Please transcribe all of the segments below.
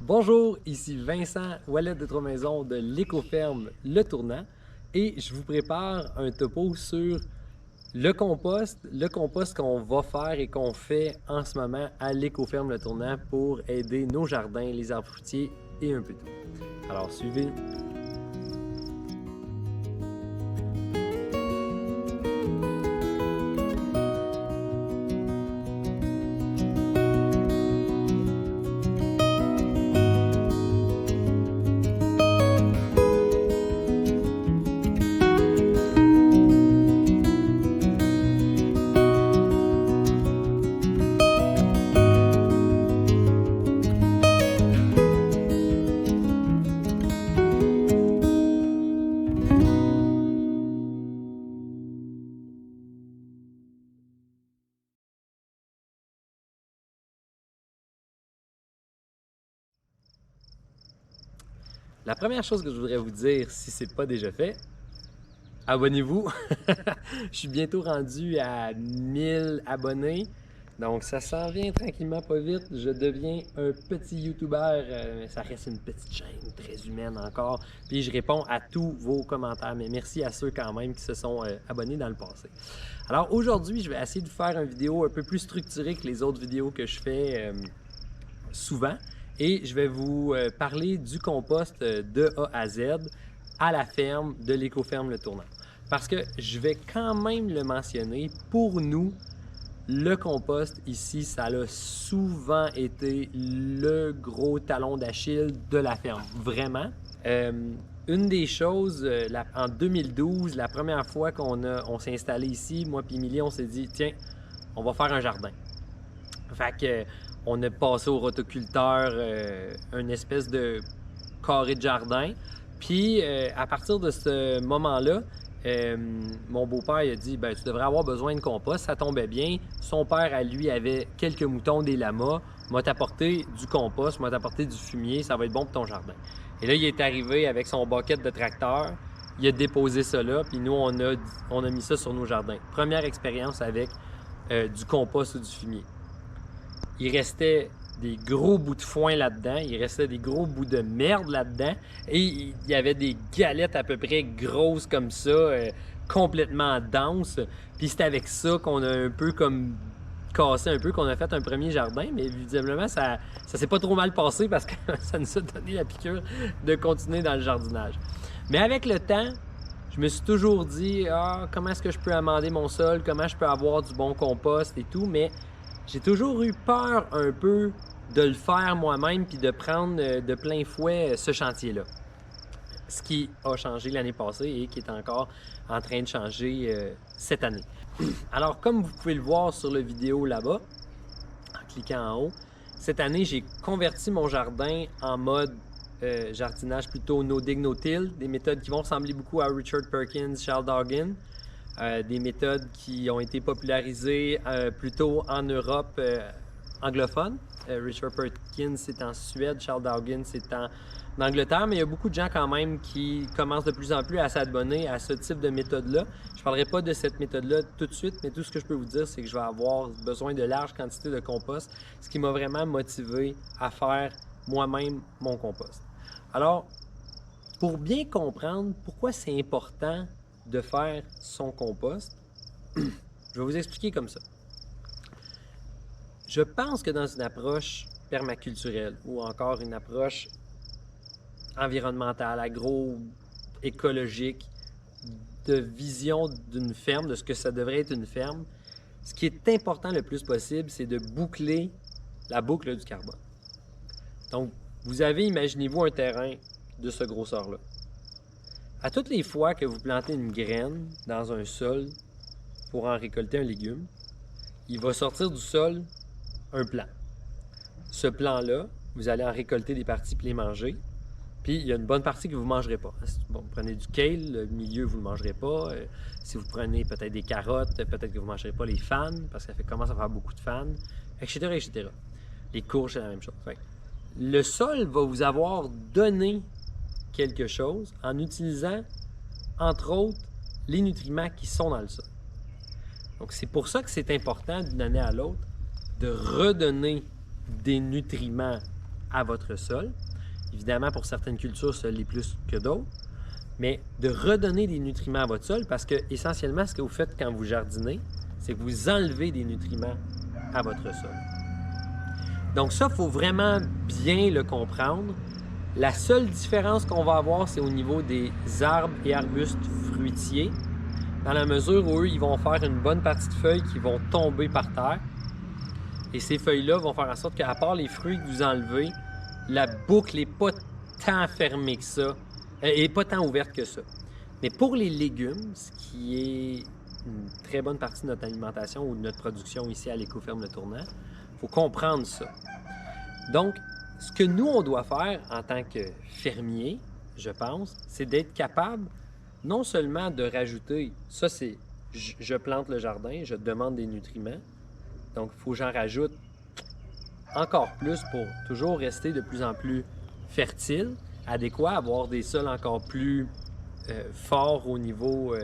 Bonjour, ici Vincent, Wallet de Trois-Maisons de l'écoferme Le Tournant et je vous prépare un topo sur le compost qu'on va faire et qu'on fait en ce moment à l'écoferme Le Tournant pour aider nos jardins, les arbres fruitiers et un peu tout. Alors suivez-nous. La première chose que je voudrais vous dire, si ce n'est pas déjà fait, abonnez-vous. Je suis bientôt rendu à 1000 abonnés. Donc ça s'en vient tranquillement pas vite. Je deviens un petit YouTuber. Ça reste une petite chaîne très humaine encore. Puis je réponds à tous vos commentaires. Mais merci à ceux quand même qui se sont abonnés dans le passé. Alors aujourd'hui, je vais essayer de faire une vidéo un peu plus structurée que les autres vidéos que je fais souvent. Et je vais vous parler du compost de A à Z à la ferme de l'écoferme Le Tournant. Parce que je vais quand même le mentionner, pour nous, le compost ici, ça a souvent été le gros talon d'Achille de la ferme, vraiment. Une des choses, en 2012, la première fois qu'on s'est installé ici, moi et Émilie, on s'est dit, tiens, on va faire un jardin. Fait que on a passé au rotoculteur une espèce de carré de jardin. Puis à partir de ce moment-là, mon beau-père a dit ben, tu devrais avoir besoin de compost. Ça tombait bien. Son père, à lui, avait quelques moutons, des lamas. M'a t'apporté du compost, m'a t'apporté du fumier. Ça va être bon pour ton jardin. Et là, il est arrivé avec son bucket de tracteur. Il a déposé ça là. Puis nous, on a mis ça sur nos jardins. Première expérience avec du compost ou du fumier. Il restait des gros bouts de foin là-dedans, il restait des gros bouts de merde là-dedans, et il y avait des galettes à peu près grosses comme ça, complètement denses. Puis c'est avec ça qu'on a un peu comme cassé un peu, qu'on a fait un premier jardin, mais visiblement ça s'est pas trop mal passé parce que ça nous a donné la piqûre de continuer dans le jardinage. Mais avec le temps, je me suis toujours dit comment est-ce que je peux amender mon sol, comment je peux avoir du bon compost et tout, mais j'ai toujours eu peur un peu de le faire moi-même puis de prendre de plein fouet ce chantier-là. Ce qui a changé l'année passée et qui est encore en train de changer cette année. Alors, comme vous pouvez le voir sur la vidéo là-bas, en cliquant en haut, cette année, j'ai converti mon jardin en mode jardinage plutôt no-dig, no-till, des méthodes qui vont ressembler beaucoup à Richard Perkins, Charles Darwin. Des méthodes qui ont été popularisées plutôt en Europe anglophone. Richard Perkins, c'est en Suède, Charles Darwin, c'est en Angleterre, mais il y a beaucoup de gens quand même qui commencent de plus en plus à s'abonner à ce type de méthode-là. Je ne parlerai pas de cette méthode-là tout de suite, mais tout ce que je peux vous dire, c'est que je vais avoir besoin de larges quantités de compost, ce qui m'a vraiment motivé à faire moi-même mon compost. Alors, pour bien comprendre pourquoi c'est important de faire son compost, je vais vous expliquer comme ça. Je pense que dans une approche permaculturelle ou encore une approche environnementale, agroécologique, de vision d'une ferme, de ce que ça devrait être une ferme, ce qui est important le plus possible, c'est de boucler la boucle du carbone. Donc, vous avez, imaginez-vous un terrain de ce grosseur-là. À toutes les fois que vous plantez une graine dans un sol pour en récolter un légume, il va sortir du sol un plant. Ce plant-là, vous allez en récolter des parties pour les manger, puis il y a une bonne partie que vous ne mangerez pas. Bon, vous prenez du kale, le milieu, vous ne le mangerez pas. Si vous prenez peut-être des carottes, peut-être que vous ne mangerez pas les fans, parce que ça commence à faire beaucoup de fans, etc., etc. Les courges, c'est la même chose. Fait, le sol va vous avoir donné quelque chose en utilisant, entre autres, les nutriments qui sont dans le sol. Donc, c'est pour ça que c'est important d'une année à l'autre de redonner des nutriments à votre sol. Évidemment, pour certaines cultures, ça l'est plus que d'autres. Mais de redonner des nutriments à votre sol parce que, essentiellement, ce que vous faites quand vous jardinez, c'est que vous enlevez des nutriments à votre sol. Donc ça, il faut vraiment bien le comprendre. La seule différence qu'on va avoir, c'est au niveau des arbres et arbustes fruitiers, dans la mesure où eux, ils vont faire une bonne partie de feuilles qui vont tomber par terre. Et ces feuilles-là vont faire en sorte qu'à part les fruits que vous enlevez, la boucle n'est pas tant fermée que ça, et pas tant ouverte que ça. Mais pour les légumes, ce qui est une très bonne partie de notre alimentation ou de notre production ici à l'Écoferme Le Tournant, il faut comprendre ça. Donc, ce que nous, on doit faire en tant que fermier, je pense, c'est d'être capable non seulement de rajouter, ça c'est, je plante le jardin, je demande des nutriments, donc il faut que j'en rajoute encore plus pour toujours rester de plus en plus fertile, adéquat, avoir des sols encore plus forts au niveau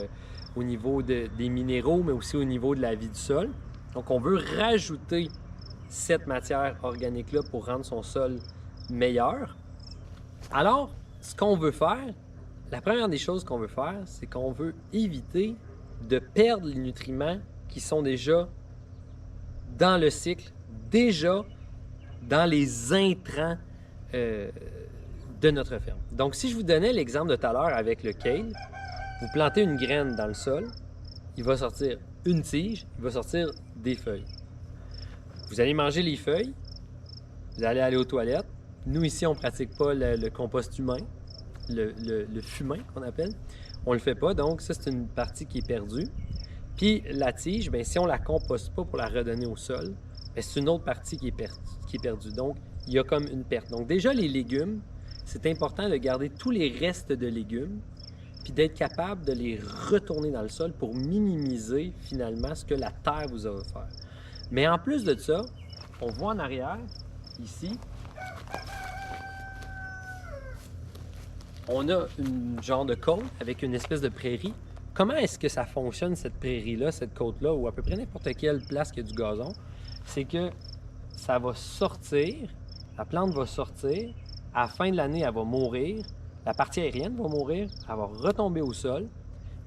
des minéraux, mais aussi au niveau de la vie du sol. Donc on veut rajouter cette matière organique-là pour rendre son sol meilleur. Alors, ce qu'on veut faire, la première des choses qu'on veut faire, c'est qu'on veut éviter de perdre les nutriments qui sont déjà dans le cycle, déjà dans les intrants de notre ferme. Donc, si je vous donnais l'exemple de tout à l'heure avec le kale, vous plantez une graine dans le sol, il va sortir une tige, il va sortir des feuilles. Vous allez manger les feuilles, vous allez aller aux toilettes. Nous, ici, on ne pratique pas le compost humain, le fumain qu'on appelle. On ne le fait pas, donc ça, c'est une partie qui est perdue. Puis la tige, bien, si on ne la composte pas pour la redonner au sol, bien, c'est une autre partie qui est perdue. Donc, il y a comme une perte. Donc déjà, les légumes, c'est important de garder tous les restes de légumes puis d'être capable de les retourner dans le sol pour minimiser finalement ce que la terre vous a offert. Mais en plus de ça, on voit en arrière, ici, on a une genre de côte avec une espèce de prairie. Comment est-ce que ça fonctionne, cette prairie-là, cette côte-là, ou à peu près n'importe quelle place qui a du gazon? C'est que ça va sortir, la plante va sortir, à la fin de l'année, elle va mourir, la partie aérienne va mourir, elle va retomber au sol,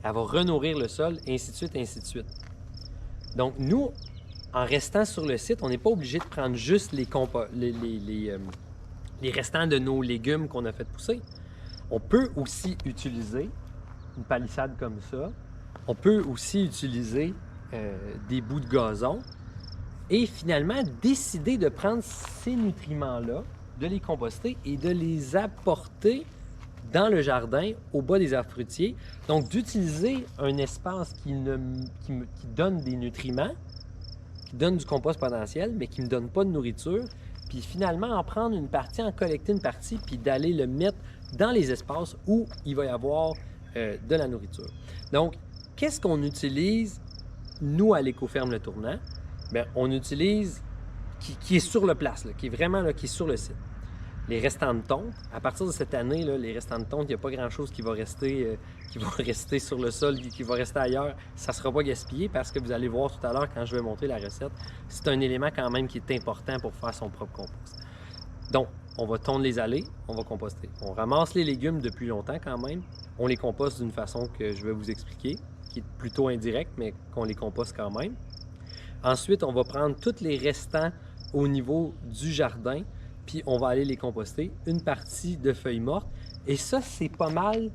elle va renourrir le sol, et ainsi de suite, ainsi de suite. Donc, nous, en restant sur le site, on n'est pas obligé de prendre juste les restants de nos légumes qu'on a fait pousser. On peut aussi utiliser une palissade comme ça. On peut aussi utiliser des bouts de gazon et finalement décider de prendre ces nutriments-là, de les composter et de les apporter dans le jardin, au bas des arbres fruitiers. Donc, d'utiliser un espace qui donne des nutriments, qui donne du compost potentiel, mais qui ne me donne pas de nourriture, puis finalement en prendre une partie, en collecter une partie, puis d'aller le mettre dans les espaces où il va y avoir de la nourriture. Donc, qu'est-ce qu'on utilise, nous, à l'Écoferme Le Tournant? Bien, on utilise, qui est sur le place, là, qui est vraiment là, qui est sur le site. Les restants de tonte, à partir de cette année, là, les restants de tonte, il n'y a pas grand-chose qui va rester sur le sol, qui va rester ailleurs. Ça ne sera pas gaspillé parce que vous allez voir tout à l'heure quand je vais montrer la recette, c'est un élément quand même qui est important pour faire son propre compost. Donc, on va tondre les allées, on va composter. On ramasse les légumes depuis longtemps quand même. On les composte d'une façon que je vais vous expliquer, qui est plutôt indirecte, mais qu'on les composte quand même. Ensuite, on va prendre tous les restants au niveau du jardin, puis on va aller les composter, une partie de feuilles mortes. Et ça, c'est pas mal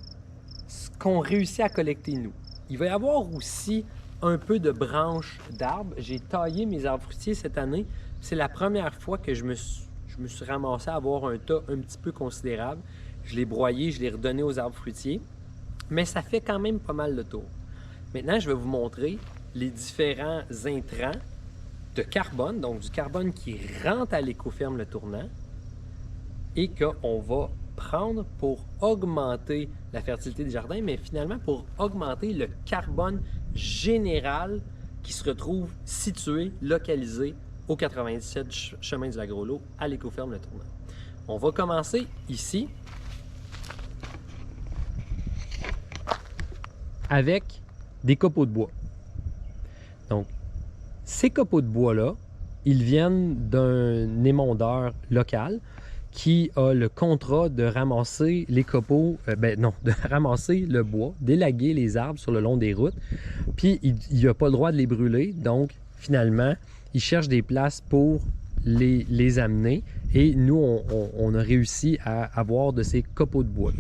ce qu'on réussit à collecter, nous. Il va y avoir aussi un peu de branches d'arbres. J'ai taillé mes arbres fruitiers cette année. C'est la première fois que je me suis ramassé à avoir un tas un petit peu considérable. Je l'ai broyé, je l'ai redonné aux arbres fruitiers. Mais ça fait quand même pas mal de tour. Maintenant, je vais vous montrer les différents intrants de carbone, donc du carbone qui rentre à l'Écoferme Le Tournant et qu'on va prendre pour augmenter la fertilité des jardins, mais finalement pour augmenter le carbone général qui se retrouve situé, localisé au 97 chemin du Lac-Groslo à l'Écoferme Le Tournant. On va commencer ici avec des copeaux de bois. Donc, ces copeaux de bois-là, ils viennent d'un émondeur local qui a le contrat de ramasser les copeaux, de ramasser le bois, d'élaguer les arbres sur le long des routes, puis il n'a pas le droit de les brûler, donc finalement, il cherche des places pour les amener, et nous, on a réussi à avoir de ces copeaux de bois.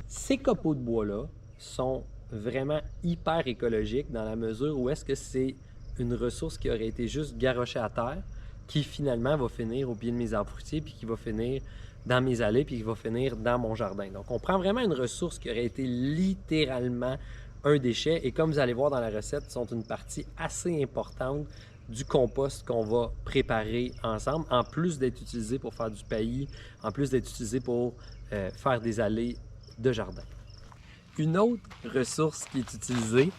Ces copeaux de bois-là sont vraiment hyper écologiques dans la mesure où est-ce que c'est une ressource qui aurait été juste garochée à terre, qui finalement va finir au pied de mes arbres fruitiers, puis qui va finir dans mes allées, puis qui va finir dans mon jardin. Donc, on prend vraiment une ressource qui aurait été littéralement un déchet, et comme vous allez voir dans la recette, sont une partie assez importante du compost qu'on va préparer ensemble, en plus d'être utilisé pour faire du paillis, en plus d'être utilisé pour faire des allées de jardin. Une autre ressource qui est utilisée,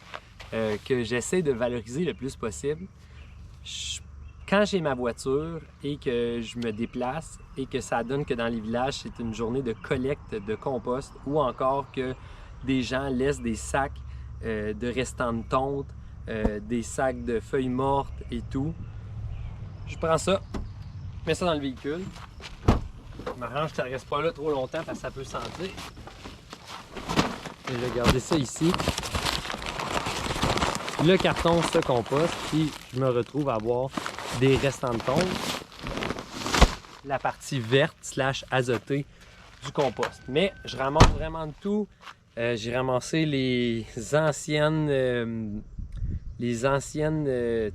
que j'essaie de valoriser le plus possible, quand j'ai ma voiture et que je me déplace et que ça donne que dans les villages, c'est une journée de collecte de compost, ou encore que des gens laissent des sacs de restants de tonte, des sacs de feuilles mortes et tout, je prends ça, je mets ça dans le véhicule. Je m'arrange que ça ne reste pas là trop longtemps parce que ça peut sentir. Et je vais garder ça ici. Le carton se composte, puis je me retrouve à avoir des restants de tonte, la partie verte / azotée du compost. Mais je ramasse vraiment de tout. J'ai ramassé les anciennes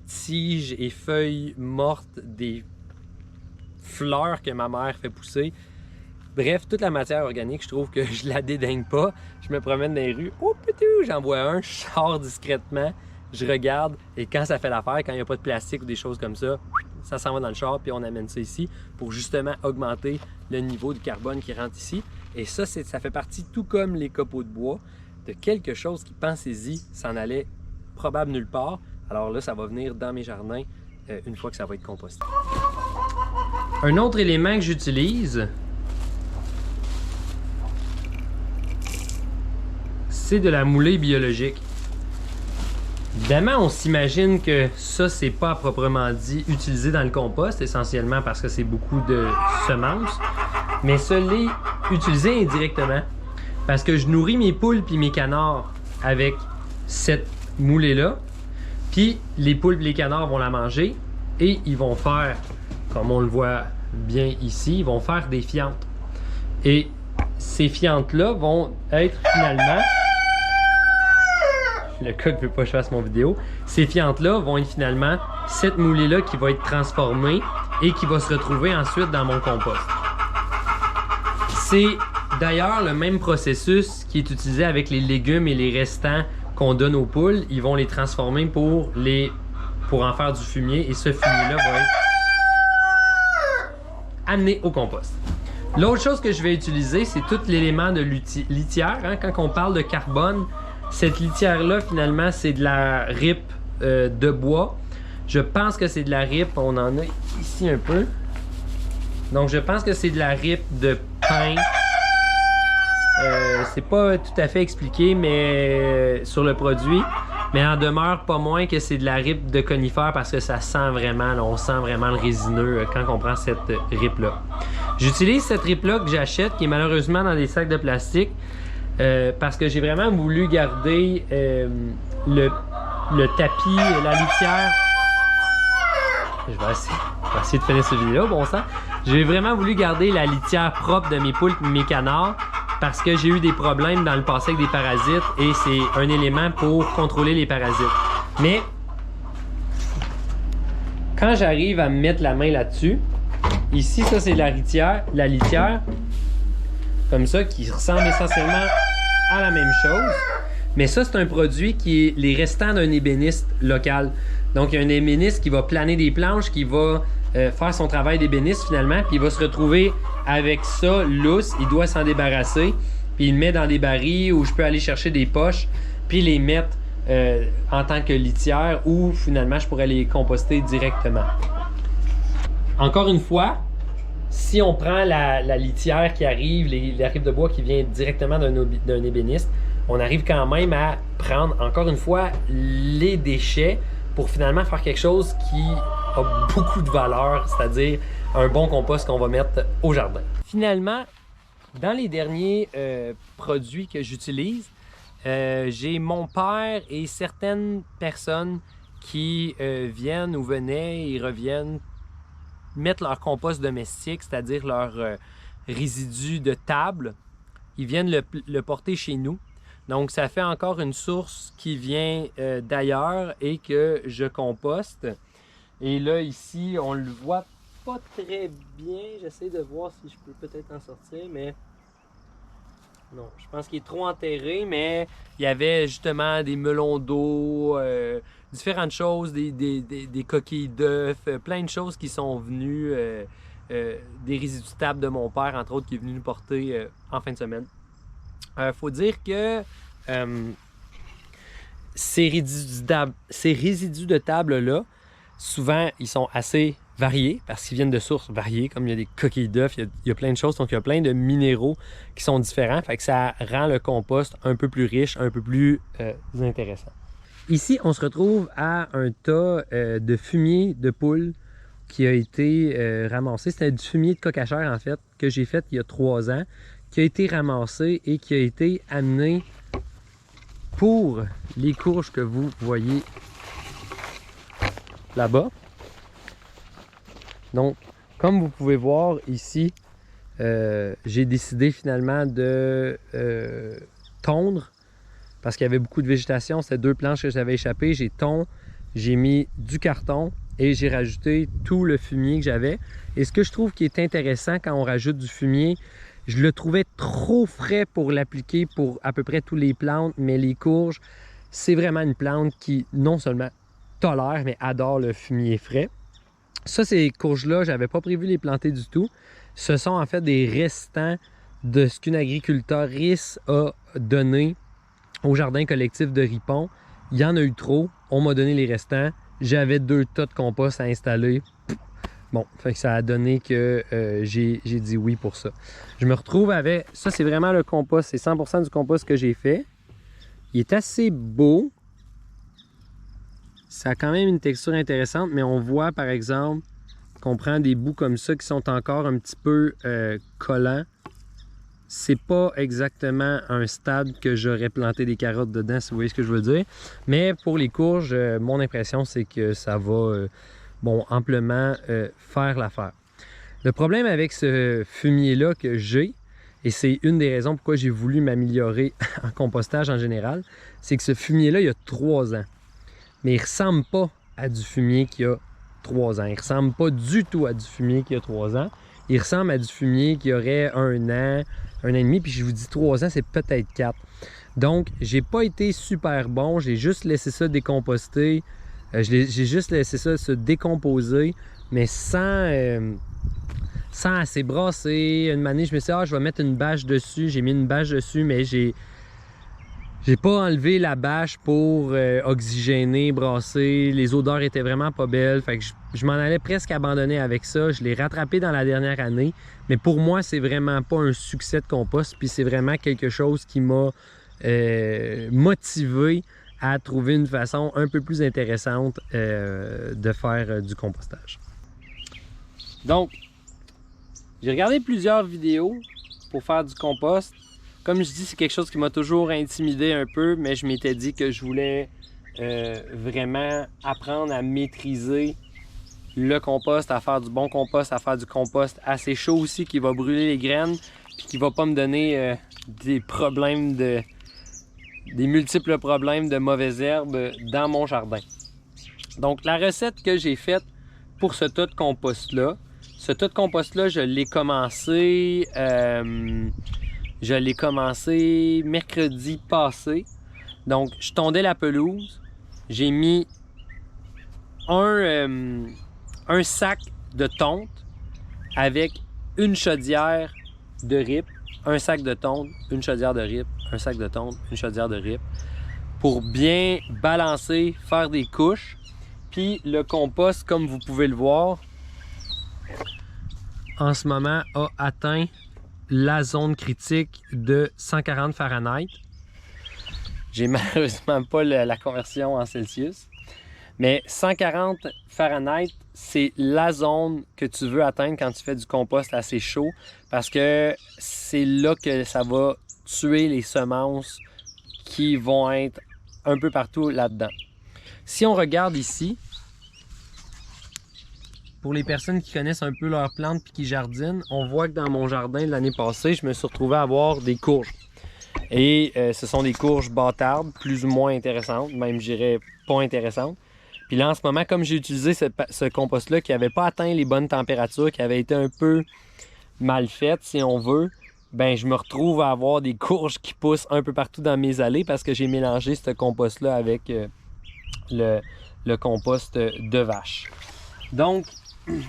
tiges et feuilles mortes des fleurs que ma mère fait pousser. Bref, toute la matière organique, je trouve que je la dédaigne pas. Je me promène dans les rues, j'en vois un, je sors discrètement, je regarde, et quand ça fait l'affaire, quand il n'y a pas de plastique ou des choses comme ça, ça s'en va dans le char, puis on amène ça ici pour justement augmenter le niveau du carbone qui rentre ici. Et ça fait partie, tout comme les copeaux de bois, de quelque chose qui, pensez-y, s'en allait probable nulle part. Alors là, ça va venir dans mes jardins une fois que ça va être composté. Un autre élément que j'utilise, c'est de la moulée biologique. Évidemment, on s'imagine que ça, c'est pas à proprement dit utilisé dans le compost, essentiellement parce que c'est beaucoup de semences, mais ça l'est utilisé indirectement parce que je nourris mes poules puis mes canards avec cette moulée-là, puis les poules et les canards vont la manger et ils vont faire, comme on le voit bien ici, ils vont faire des fientes. Et ces fientes-là vont être finalement... Le gars ne veut pas que je fasse mon vidéo. Ces fientes-là vont être finalement cette moulée-là qui va être transformée et qui va se retrouver ensuite dans mon compost. C'est d'ailleurs le même processus qui est utilisé avec les légumes et les restants qu'on donne aux poules. Ils vont les transformer pour en faire du fumier, et ce fumier-là va être amené au compost. L'autre chose que je vais utiliser, c'est tout l'élément de litière. Quand on parle de carbone, cette litière-là, finalement, c'est de la ripe de bois. Je pense que c'est de la ripe, on en a ici un peu. Donc, je pense que c'est de la ripe de pin. C'est pas tout à fait expliqué mais sur le produit. Mais en demeure pas moins que c'est de la ripe de conifère parce que ça sent vraiment, là, on sent vraiment le résineux quand on prend cette ripe-là. J'utilise cette ripe-là que j'achète, qui est malheureusement dans des sacs de plastique. Parce que j'ai vraiment voulu garder le tapis, la litière. Je vais essayer de finir cette vidéo, bon sang. J'ai vraiment voulu garder la litière propre de mes poules et mes canards parce que j'ai eu des problèmes dans le passé avec des parasites, et c'est un élément pour contrôler les parasites. Mais quand j'arrive à me mettre la main là-dessus, ici, ça c'est la litière, comme ça, qui ressemble essentiellement à la même chose. Mais ça, c'est un produit qui est les restants d'un ébéniste local. Donc, il y a un ébéniste qui va planer des planches, qui va faire son travail d'ébéniste finalement, puis il va se retrouver avec ça lousse, il doit s'en débarrasser, puis il le met dans des barils où je peux aller chercher des poches, puis les mettre en tant que litière, ou finalement, je pourrais les composter directement. Encore une fois, si on prend la litière qui arrive, la ripe de bois qui vient directement d'un ébéniste, on arrive quand même à prendre, encore une fois, les déchets pour finalement faire quelque chose qui a beaucoup de valeur, c'est-à-dire un bon compost qu'on va mettre au jardin. Finalement, dans les derniers produits que j'utilise, j'ai mon père et certaines personnes qui viennent ou venaient et reviennent mettre leur compost domestique, c'est-à-dire leur résidus de table. Ils viennent le porter chez nous. Donc, ça fait encore une source qui vient d'ailleurs et que je composte. Et là, ici, on le voit pas très bien. J'essaie de voir si je peux peut-être en sortir, mais non, je pense qu'il est trop enterré, mais il y avait justement des melons d'eau, différentes choses, des coquilles d'œufs, plein de choses qui sont venues, des résidus de table de mon père, entre autres, qui est venu nous porter en fin de semaine. Faut dire que ces résidus de table-là, souvent, ils sont assez variés parce qu'ils viennent de sources variées, comme il y a des coquilles d'œufs, il y a plein de choses, donc il y a plein de minéraux qui sont différents, fait que ça rend le compost un peu plus riche, un peu plus intéressant. Ici, on se retrouve à un tas de fumier de poule qui a été ramassé. C'était du fumier de coq à chair, en fait, que j'ai fait il y a 3 ans, qui a été ramassé et qui a été amené pour les courges que vous voyez là-bas. Donc, comme vous pouvez voir ici, j'ai décidé finalement de tondre parce qu'il y avait beaucoup de végétation. C'était 2 planches que j'avais échappées. J'ai tondu, j'ai mis du carton et j'ai rajouté tout le fumier que j'avais. Et ce que je trouve qui est intéressant quand on rajoute du fumier, je le trouvais trop frais pour l'appliquer pour à peu près toutes les plantes, mais les courges, c'est vraiment une plante qui non seulement tolère, mais adore le fumier frais. Ça, ces courges-là, je n'avais pas prévu les planter du tout. Ce sont en fait des restants de ce qu'une agricultrice a donné au jardin collectif de Ripon. Il y en a eu trop, on m'a donné les restants. J'avais 2 tas de compost à installer. Bon, fait que ça a donné que j'ai dit oui pour ça. Je me retrouve avec... Ça, c'est vraiment le compost. C'est 100% du compost que j'ai fait. Il est assez beau. Ça a quand même une texture intéressante, mais on voit, par exemple, qu'on prend des bouts comme ça qui sont encore un petit peu collants. C'est pas exactement un stade que j'aurais planté des carottes dedans, si vous voyez ce que je veux dire. Mais pour les courges, mon impression, c'est que ça va... bon, amplement faire l'affaire. Le problème avec ce fumier-là que j'ai, et c'est une des raisons pourquoi j'ai voulu m'améliorer en compostage en général, c'est que ce fumier-là, il y a 3 ans. Mais il ne ressemble pas à du fumier qui a 3 ans. Il ne ressemble pas du tout à du fumier qui a 3 ans. Il ressemble à du fumier qui aurait 1 an, 1 an et demi, puis je vous dis 3 ans, c'est peut-être 4. Donc, j'ai pas été super bon, j'ai juste laissé ça décomposter. J'ai juste laissé ça se décomposer, mais sans assez brasser. Une année, je me suis dit, ah, je vais mettre une bâche dessus. J'ai mis une bâche dessus, mais j'ai pas enlevé la bâche pour oxygéner, brasser. Les odeurs étaient vraiment pas belles. Fait que je m'en allais presque abandonner avec ça. Je l'ai rattrapé dans la dernière année. Mais pour moi, c'est vraiment pas un succès de compost. Puis c'est vraiment quelque chose qui m'a motivé à trouver une façon un peu plus intéressante de faire du compostage. Donc, j'ai regardé plusieurs vidéos pour faire du compost. Comme je dis, c'est quelque chose qui m'a toujours intimidé un peu, mais je m'étais dit que je voulais vraiment apprendre à maîtriser le compost, à faire du bon compost, à faire du compost assez chaud aussi qui va brûler les graines puis qui va pas me donner des problèmes des multiples problèmes de mauvaises herbes dans mon jardin. Donc, la recette que j'ai faite pour ce tas de compost-là, je l'ai commencé mercredi passé. Donc, je tondais la pelouse. J'ai mis un sac de tonte avec une chaudière de rip, un sac de tonte, une chaudière de rip, un sac de tonte, une chaudière de rip, pour bien balancer, faire des couches. Puis le compost, comme vous pouvez le voir, en ce moment a atteint la zone critique de 140 Fahrenheit. J'ai malheureusement pas la conversion en Celsius. Mais 140 Fahrenheit, c'est la zone que tu veux atteindre quand tu fais du compost assez chaud parce que c'est là que ça va tuer les semences qui vont être un peu partout là-dedans. Si on regarde ici, pour les personnes qui connaissent un peu leurs plantes et qui jardinent, on voit que dans mon jardin de l'année passée, je me suis retrouvé à avoir des courges. Et ce sont des courges bâtardes, plus ou moins intéressantes, même je dirais pas intéressantes. Puis là, en ce moment, comme j'ai utilisé ce compost-là qui n'avait pas atteint les bonnes températures, qui avait été un peu mal fait, si on veut, ben je me retrouve à avoir des courges qui poussent un peu partout dans mes allées parce que j'ai mélangé ce compost-là avec le compost de vache. Donc,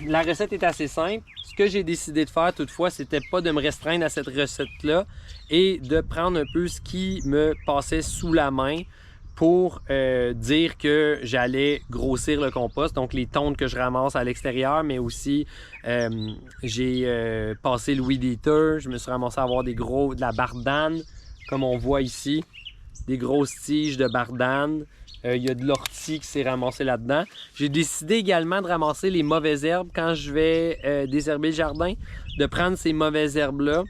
la recette est assez simple. Ce que j'ai décidé de faire, toutefois, c'était pas de me restreindre à cette recette-là et de prendre un peu ce qui me passait sous la main pour dire que j'allais grossir le compost, donc les tontes que je ramasse à l'extérieur, mais aussi j'ai passé le weed eater, je me suis ramassé à avoir de la bardane, comme on voit ici, des grosses tiges de bardane. Il y a de l'ortie qui s'est ramassé là-dedans. J'ai décidé également de ramasser les mauvaises herbes quand je vais désherber le jardin, de prendre ces mauvaises herbes-là,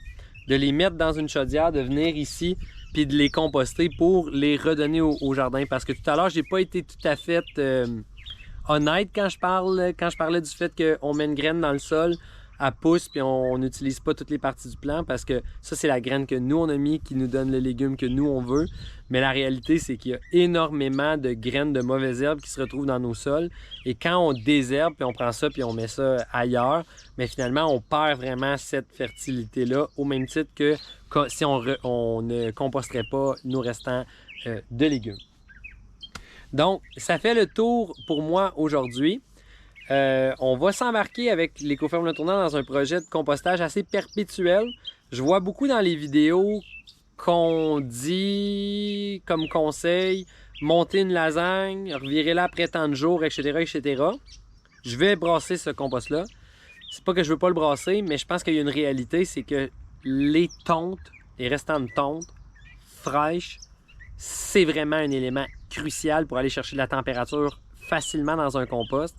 de les mettre dans une chaudière, de venir ici puis de les composter pour les redonner au jardin. Parce que tout à l'heure, j'ai pas été tout à fait honnête quand je parlais du fait qu'on met une graine dans le sol, elle pousse puis on n'utilise pas toutes les parties du plant parce que ça, c'est la graine que nous, on a mis qui nous donne le légume que nous, on veut. Mais la réalité, c'est qu'il y a énormément de graines de mauvaises herbes qui se retrouvent dans nos sols. Et quand on désherbe puis on prend ça puis on met ça ailleurs, mais finalement, on perd vraiment cette fertilité-là au même titre que si on ne composterait pas nos restants de légumes. Donc, ça fait le tour pour moi aujourd'hui. On va s'embarquer avec l'Écoferme Le Tournant dans un projet de compostage assez perpétuel. Je vois beaucoup dans les vidéos qu'on dit comme conseil, monter une lasagne, revirer-la après tant de jours, etc., etc. Je vais brasser ce compost-là. C'est pas que je veux pas le brasser, mais je pense qu'il y a une réalité, c'est que les tontes, les restants de tontes fraîches, c'est vraiment un élément crucial pour aller chercher de la température facilement dans un compost.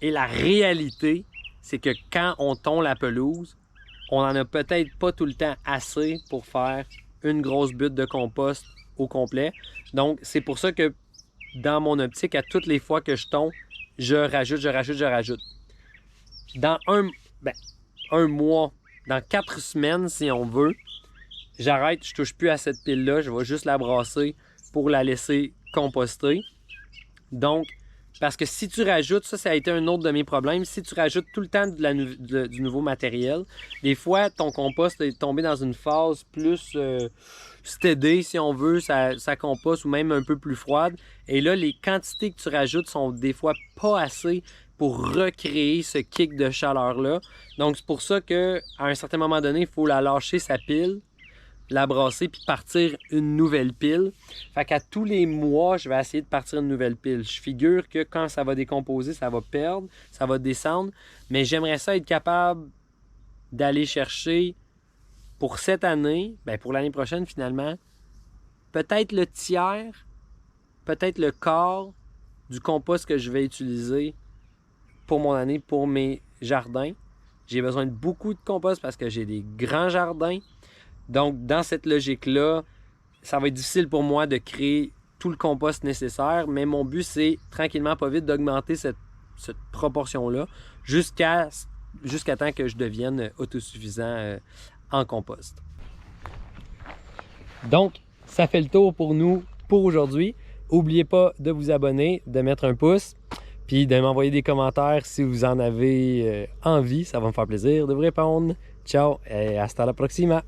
Et la réalité, c'est que quand on tond la pelouse, on n'en a peut-être pas tout le temps assez pour faire une grosse butte de compost au complet. Donc, c'est pour ça que dans mon optique, à toutes les fois que je tonds, je rajoute. Dans un mois, dans 4 semaines, si on veut, j'arrête, je touche plus à cette pile-là, je vais juste la brasser pour la laisser composter. Donc, parce que si tu rajoutes, ça a été un autre de mes problèmes, si tu rajoutes tout le temps du nouveau matériel, des fois, ton compost est tombé dans une phase plus steady, si on veut, ça composte, ou même un peu plus froide. Et là, les quantités que tu rajoutes sont des fois pas assez pour recréer ce kick de chaleur-là. Donc, c'est pour ça qu'à un certain moment donné, il faut la lâcher, sa pile, la brasser puis partir une nouvelle pile. Fait qu'à tous les mois, je vais essayer de partir une nouvelle pile. Je figure que quand ça va décomposer, ça va perdre, ça va descendre, mais j'aimerais ça être capable d'aller chercher pour cette année, pour l'année prochaine finalement, peut-être le tiers, peut-être le quart du compost que je vais utiliser pour mon année, pour mes jardins. J'ai besoin de beaucoup de compost parce que j'ai des grands jardins. Donc, dans cette logique-là, ça va être difficile pour moi de créer tout le compost nécessaire, mais mon but, c'est tranquillement, pas vite, d'augmenter cette proportion-là jusqu'à temps que je devienne autosuffisant en compost. Donc, ça fait le tour pour nous pour aujourd'hui. N'oubliez pas de vous abonner, de mettre un pouce, puis de m'envoyer des commentaires si vous en avez envie. Ça va me faire plaisir de vous répondre. Ciao et hasta la próxima!